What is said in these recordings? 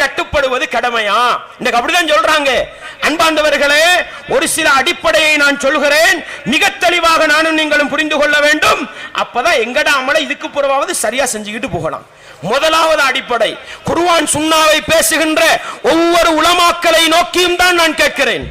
கட்டுப்படுவது கடமையா? இன்னைக்கு அப்படிதான் சொல்றாங்க. அன்பாண்டவர்களே, ஒரு சில அடிப்படையை நான் சொல்கிறேன், மிக தெளிவாக நானும் நீங்களும் புரிந்து கொள்ள வேண்டும். அப்பதான் எங்கட அமலை இதுக்கு புறவாவது சரியா செஞ்சுக்கிட்டு போகலாம். முதலாவது அடிப்படை, குர்ஆன் சுன்னாவை பேசுகின்ற ஒவ்வொரு உலமாக்களை நோக்கியும் தான் நான் கேட்கிறேன்.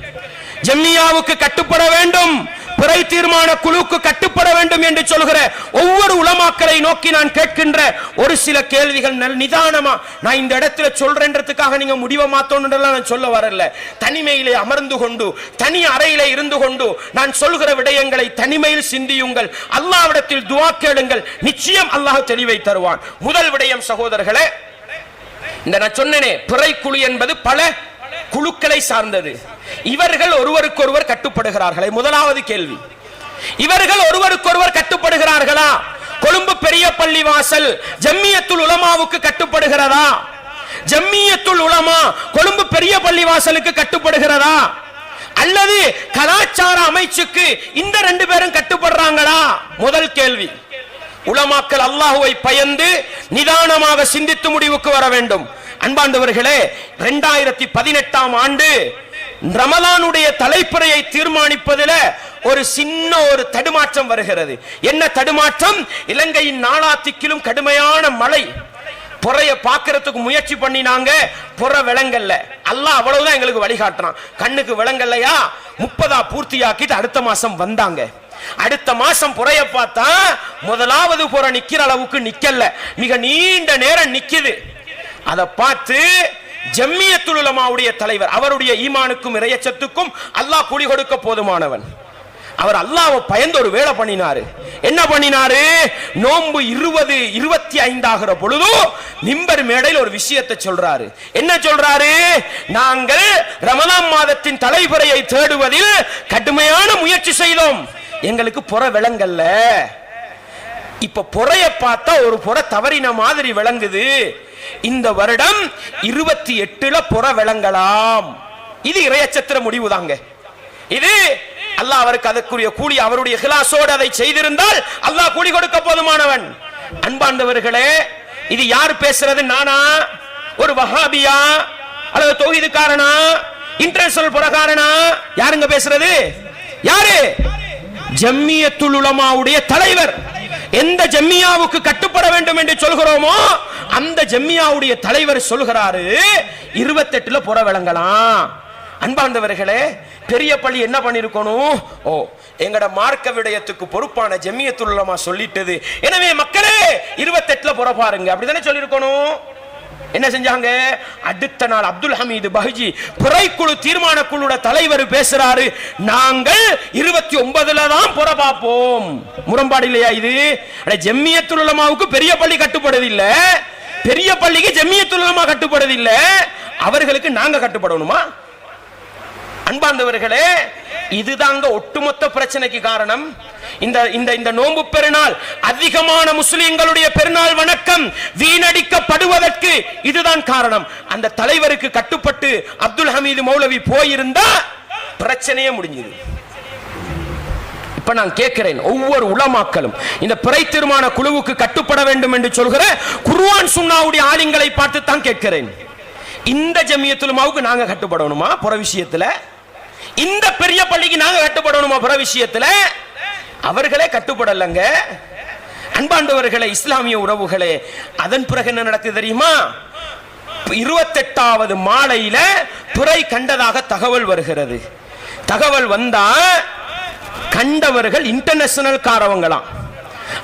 ஜம்மியாவுக்கு கட்டுப்பட வேண்டும், பிறை தீர்மான குழுக்கு கட்டுப்பட வேண்டும் என்று சொல்கிற ஒவ்வொரு உலமாக்களை நோக்கி நான் கேட்கின்ற ஒரு சில கேள்விகள் நிதானமா நான் இந்த இடத்துல சொல்றேன்றதுக்காக நீங்க முடிவை மாத்தணும் நான் சொல்ல வரல. தனிமையிலே அமர்ந்து கொண்டு, தனி அறையிலே இருந்து கொண்டு நான் சொல்கிற விடயங்களை தனிமையில் சிந்தியுங்கள், அல்லாஹ்விடத்தில் துஆ கேளுங்கள், நிச்சயம் அல்லாஹ் தெளிவை தருவான். முதல் விடயம் சகோதரர்களே, இந்த நான் சொன்னேனே பிறை குழு என்பது பல குழுக்களை சார்ந்தது. இவர்கள் ஒருவருக்கொருவர் கட்டுப்படுகிறார்களே? முதலாவது கேள்வி, இவர்கள் ஒருவருக்கொருவர் கட்டுப்படுகிறார்களா? கொழும்பு பெரிய பள்ளி வாசல் ஜம்மியத்துல் உலமாவுக்கு கட்டுப்படுகிறதா? ஜம்மியத்துல் உலமா கொழும்பு பெரிய பள்ளி வாசலுக்கு கட்டுப்படுகிறதா? அல்லது கலாச்சார அமைச்சுக்கு இந்த ரெண்டு பேரும் கட்டுப்படுறாங்களா? முதல் கேள்வி. உலமாக்கள் அல்லாஹ்வை பயந்து நிதானமாக சிந்தித்து முடிவுக்கு வர வேண்டும். அன்பாண்டவர்களே, 2018ஆம் ஆண்டு ரமலானுடைய தலைப்புறையை தீர்மானிப்பதில் ஒரு சின்ன ஒரு தடுமாற்றம் வருகிறது. என்ன தடுமாற்றம்? இலங்கையின் நாளாத்திக்கிலும் கடுமையான மழை. பொறைய பார்க்கறதுக்கு முயற்சி பண்ணினாங்க, பொற விளங்கல்ல. அல்லாஹ் அவ்வளவுதான் எங்களுக்கு வழிகாட்டுறான். கண்ணுக்கு விளங்கல்லையா, 30 பூர்த்தியாக்கிட்டு அடுத்த மாசம் வந்தாங்க. அடுத்த மாசம் பொறைய பார்த்தா முதலாவது பொற நிக்கிற அளவுக்கு நிக்கல, மிக நீண்ட நேரம் நிக்குது. அதை பார்த்து ஜம்மியத்துல் உலமாவுடைய தலைவர், அவருடைய ஈமானுக்கும் இறையச்சத்துக்கும் அல்லாஹ் கூலி கொடுக்க போதுமானவன், அவர் அல்லாஹ்வை பயந்து ஒரு வேலை பண்ணினாரு. என்ன பண்ணினாரு? நோன்பு 20-25 ஆகிற பொழுது மிம்பர் மேடையில் ஒரு விஷயத்தை சொல்றாரு. என்ன சொல்றாரு? நாங்கள் ரமலான் மாதத்தின் தலைவரையை தேடுவதில் கடுமையான முயற்சி செய்தோம், எங்களுக்கு புற விளங்கல்ல. இப்ப பொறைய பார்த்தா ஒரு புற தவறின மாதிரி விளங்குது. இந்த வருடம் 28ல புற விளங்கலாம். இது இறையச்சத்திர முடிவு தாங்க. இது அல்லாஹ் அவருக்கு அதற்குரிய கூலி, அவருடைய இஹ்லாஸோடு அதை செய்திருந்தால் அல்லாஹ் கூலி கொடுக்க போதுமானவன். அன்பாண்டவர்களே, இது யார் பேசுறது? நானா? ஒரு வஹாபியா? அல்லது தௌஹீதுக்காரனா? இன்டர்நேஷனல் புறக்காரனா? யாருங்க பேசுறது? யாரு? ஜம்மியத்துல் உலமாவுடைய தலைவர். எந்த ஜம்மியாவுக்கு கட்டுப்பட வேண்டும் என்று சொல்கிறோமோ அந்த ஜம்மியாவுடைய தலைவர் சொல்கிறாரு 28ல புற விளங்கலாம். அன்பார்ந்தவர்களே, பெரிய பள்ளி என்ன பண்ணிருக்கணும்? ஓ, எங்கட மார்க்க விடயத்துக்கு பொறுப்பான ஜம்மியத்துல் உலமா சொல்லிட்டது, எனவே மக்களே 28ல புற பாருங்க, அப்படிதானே சொல்லிருக்கணும். என்ன செஞ்சாங்க? அடுத்த நாள் அப்துல் ஹமீது பஹ்ஜி பிறைக்குழு தீர்மான குழுட தலைவர் பேசுறாரு, நாங்கள் 29ல தான் புற பார்ப்போம். முரண்பாடு இல்லையா இது? ஜம்மியத்துல் உலமாவுக்கு பெரிய பள்ளி கட்டுப்படுவதில்லை, பெரிய பள்ளிக்கு ஜம்மியத்துல் உலமா கட்டுப்படுவதில்லை, அவர்களுக்கு நாங்க கட்டுப்படணுமா? அன்பார்ந்தவர்களே, இதுதாங்க ஒட்டுமொத்த பிரச்சனைக்கு காரணம். இந்த நோன்பு பெருநாள் அதிகமான முஸ்லிம்களுடைய பெருநாள் வணக்கம் வீணடிக்கப்படுவதற்கு இதுதான் காரணம். அந்த தலைவருக்கு கட்டுப்பட்டு அப்துல் ஹமீது மௌலவி போயிருந்தா பிரச்சனையே முடிஞ்சது. இப்ப நான் கேட்கிறேன், ஒவ்வொரு உலமாக்களும் இந்த பிறை தீர்மான குழுவுக்கு கட்டுப்பட வேண்டும் என்று சொல்கிற குர்ஆன் சுன்னாவுடைய ஆலிம்களை பார்த்து தான் கேட்கிறேன். இந்த ஜம்மியத்துல் உலமாவுக்கு நாங்க கட்டுப்படணுமா புற விஷயத்துல? இந்த பெரிய பள்ளிக்கு நாங்க கட்டுப்படணுமா புற விஷயத்துல? அவர்களே கட்டுப்படலங்க. அன்பாண்டவர்களே, இஸ்லாமிய உறவுகளே, அதன் பிறகு என்ன நடக்குது தெரியுமா? 28வது மாலையில பிறை கண்டதாக தகவல் வருகிறது. தகவல் வந்தா கண்டவர்கள் இன்டர்நேஷனல் காரவங்களாம்.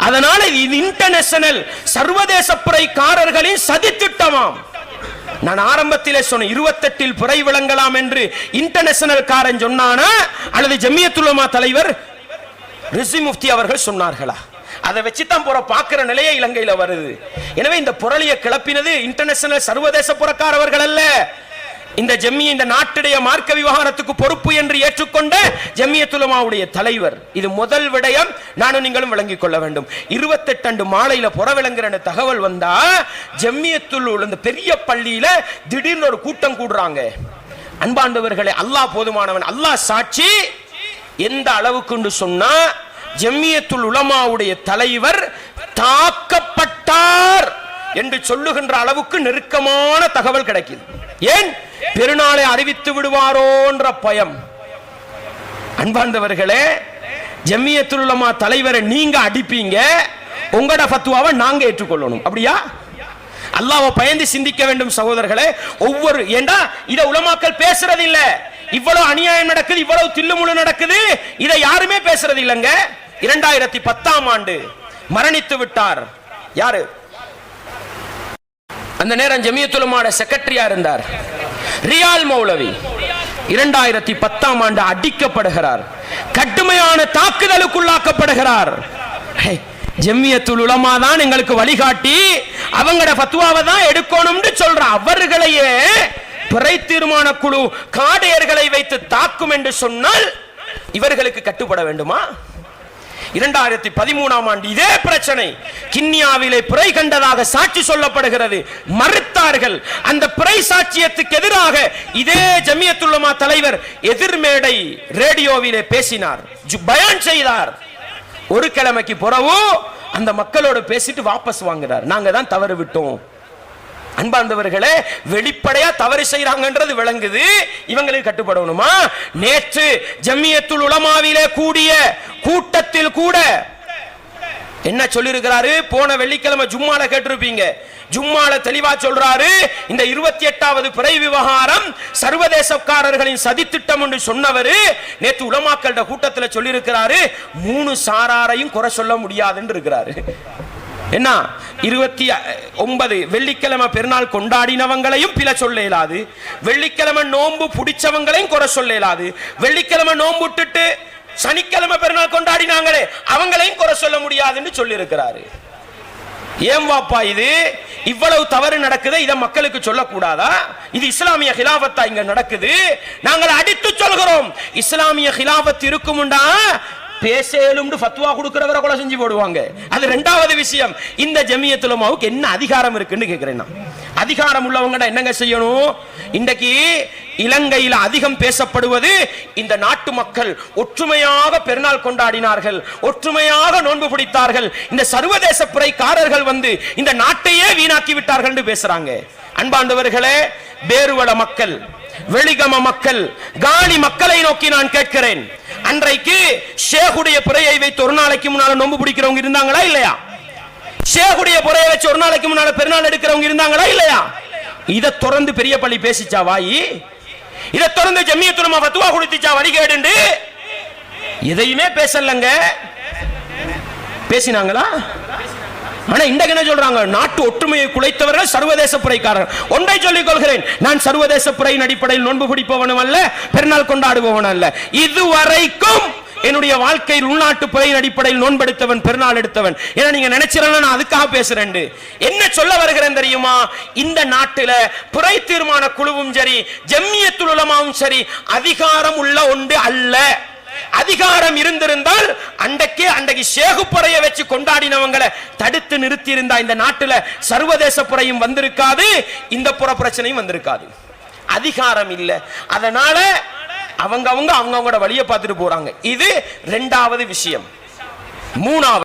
அதனால இது இன்டர்நேஷனல் சர்வதேச பிறைக்காரர்களின் சதித்திட்டமாம். நான் ஆரம்பத்திலே சொன்ன 28ல் பிறை விளங்கலாம் என்று இன்டர்நேஷனல் காரன் சொன்னானா அல்லது ஜம்மியத்துல் உலமா தலைவர் ரிஸ்வி முஃப்தி அவர்கள் சொன்னார்களா? அதை வச்சுதான் புற பார்க்கிற நிலையை இலங்கையில வருது. எனவே இந்த புரளிய கிளப்பினது இன்டர்நேஷனல் சர்வதேச புறக்காரவர்கள் அல்ல. இந்த ஜம்மிய இந்த நாட்டுடைய மார்க்க விவகாரத்துக்கு பொறுப்பு என்று ஏற்றுக்கொண்ட ஜம்மியத்துல் உலமாவுடைய தலைவர். இது முதல் விடயம், நானும் நீங்களும் விளங்கிக் கொள்ள வேண்டும். 28 மாலையில புற விளங்குற தகவல் வந்தா ஜம்மியத்துல் இந்த பெரிய பள்ளியில திடீர்னு ஒரு கூட்டம் கூடுறாங்க. அன்பாண்டவர்களே, அல்லாஹ் போதுமானவன், அல்லாஹ் சாட்சி. எந்த அளவுக்கு சொன்னா ஜம்மியத்துல் உலமாவுடைய தலைவர் தாக்கப்பட்டார் என்று சொல்லுகின்ற அளவுக்கு நெருக்கமான தகவல் கிடைக்குது. ஏன்? பெருநாளை அறிவித்து விடுவாரோன்ற பயம். அன்பார்ந்தவர்களே, ஜம்மியத்துல் உலமா தலைவரை நீங்க அடிப்பீங்க, உங்களோட ஃபத்வாவை நாங்க ஏற்றுக்கொள்ளணும். அப்படியா? அல்லாஹ்வை பயந்து சிந்திக்க வேண்டும் சகோதரர்களே. ஒவ்வொரு ஏண்டா இத உலமாக்கள் பேசுறது இல்ல. இவ்வளவு அநியாயம் நடக்குது, இவ்வளவு தில்லுமுழு நடக்குது, இதை யாருமே பேசுறது இல்லங்க. 2010ஆம் ஆண்டு மரணித்து விட்டார். யாரு? அந்த நேரம் ஜமியத்துல் உலமாவோட செக்ரட்டரியா இருந்தார் ரியால் மௌலவி. 2010ஆம் ஆண்டு அடிக்கப்படுகிறார், கடுமையான தாக்குதலுக்குள்ளாக்கப்படுகிறார். ஜம்மியத்துல் உலமா தான் எங்களுக்கு வழிகாட்டி, அவங்களோட ஃபத்வாவை தான் எடுக்கணும்னு சொல்ற அவர்களையே பிறை தீர்மான குழு காடையர்களை வைத்து தாக்கும் என்று சொன்னால் இவர்களுக்கு கட்டுப்பட வேண்டுமா? 2013ஆம் ஆண்டு இதே பிரச்சனை கிண்ணியாவிலே பிறை கண்டதாக சாட்சி சொல்லப்படுகிறது, மறுத்தார்கள். அந்த பிறை சாட்சியத்துக்கு எதிராக இதே ஜமியத்துல் உலமா தலைவர் எதிர்மேடை ரேடியோவிலே பேசினார், பயான் செய்தார். ஒரு கிழமைக்கு பிறகு அந்த மக்களோட பேசிட்டு வாபஸ் வாங்குறார். நாங்க தான் தவறு விட்டோம். அன்பார்ந்தவர்களே, வெளிப்படையா தவறு செய்யறாங்கன்றது விளங்குது, இவங்களுக்கு கட்டுப்படணுமா? நேற்று ஜம்மியத்துல் உலமாவிலே கூடிய கூட்டத்தில் கூட என்ன சொல்லிருக்கிறாரு? போன வெள்ளிக்கிழமை ஜும்மால கேட்டிருப்பீங்க. ஜும்மால தெளிவா சொல்றாரு, இந்த 28வது பிறை விவகாரம் சர்வதேசக்காரர்களின் சதித்திட்டம் என்று சொன்னவர் நேற்று உலமாக்களோட கூட்டத்தில் சொல்லியிருக்கிறாரு, 3 சாராரையும் குறை சொல்ல முடியாதுன்னு இருக்கிறாரு. என்ன 29 வெள்ளிக்கிழமை பெருநாள் கொண்டாடினவங்களையும் பிழை சொல்ல இயலாது, வெள்ளிக்கிழமை நோன்பு பிடிச்சவங்களையும் குறை சொல்ல இயலாது, வெள்ளிக்கிழமை நோன்பு விட்டுட்டு சனிக்கிழமை பெருநாள் கொண்டாடினாங்களே அவங்களையும் குறை சொல்ல முடியாதுன்னு சொல்லி இருக்கிறாரு. ஏன் வாப்பா இது இவ்வளவு தவறு நடக்குது, இதை மக்களுக்கு சொல்லக்கூடாதா? இது இஸ்லாமிய ஹிலாஃபத்தா இங்க நடக்குது? நாங்கள் அடித்து சொல்கிறோம், இஸ்லாமிய ஹிலாஃபத் இருக்கும்டா பேசேலும்னு ஃபத்வா கொடுக்கிறவரை கொலை செஞ்சு போடுவாங்க. அது இரண்டாவது விஷயம். இந்த ஜமியத்துல் உலமாவுக்கு என்ன அதிகாரம் இருக்குன்னு கேட்கிறேன். அதிகாரம் உள்ளவங்க என்னங்க செய்யணும்? இன்றைக்கு இலங்கையில் அதிகம் பேசப்படுவது, இந்த நாட்டு மக்கள் ஒற்றுமையாக பெருநாள் கொண்டாடினார்கள், ஒற்றுமையாக நோன்பு பிடித்தார்கள், இந்த சர்வதேச பிறைக்காரர்கள் வந்து இந்த நாட்டையே வீணாக்கி விட்டார்கள் என்று பேசுறாங்க. அன்பாண்டவர்களே, பேருவள மக்கள், வெளிகம மக்கள், காலி மக்களை நோக்கி நான் கேட்கிறேன், அன்றைக்கு ஷேகுடைய புறையை வைத்து ஒரு நாளைக்கு முன்னால நோன்பு பிடிக்கிறவங்க இருந்தாங்களா இல்லையா? ஷேகுடைய புறையை வச்சு ஒரு நாளைக்கு முன்னால பெருநாள் எடுக்கிறவங்க இருந்தாங்களா இல்லையா? இதை தொடர்ந்து பெரிய பள்ளி பேசிச்சா வாயி? இதை தொடர்ந்து ஜம்மியத்துல் உலமா ஃபத்வா கொடுத்துச்சா வழிகேடு? எதையுமே பேசலங்க. பேசினாங்களா? ஆனா இன்றைக்கு என்ன சொல்றாங்க? நாட்டு ஒற்றுமையை குலைத்தவர்கள் சர்வதேச பிறைக்காரர்கள். ஒன்றை சொல்லிக் கொள்கிறேன், நான் சர்வதேச பிறையின் அடிப்படையில் நோன்பு பிடிப்பவனும் அல்ல, பெருநாள் கொண்டாடுபவன் அல்ல. இதுவரைக்கும் என்னுடைய வாழ்க்கையில் உள்நாட்டு பிறையின் அடிப்படையில் நோன்பெடுத்தவன், பெருநாள் எடுத்தவன். ஏன்னா நீங்க நினைச்சிடலாம் நான் அதுக்காக பேசுறேன். என்ன சொல்ல வருகிறேன் தெரியுமா? இந்த நாட்டில பிறை தீர்மான குழுவும் சரி, ஜம்மியத்துல் உலமாவும் சரி, அதிகாரம் உள்ள ஒன்று அல்ல. அதிகாரம் இருந்திருந்தால் அன்றைக்கு ஷேகு புறையை வச்சு கொண்டாடினவங்களை தடுத்து நிறுத்தி இருந்தா இந்த நாட்டில் சர்வதேச புறையும் வந்திருக்காது, இந்த புற பிரச்சனையும் வந்திருக்காது. அதிகாரம் இல்ல, அதனால அவங்களோட வழியை பார்த்துட்டு போறாங்க. இது இரண்டாவது விஷயம். மூணாவது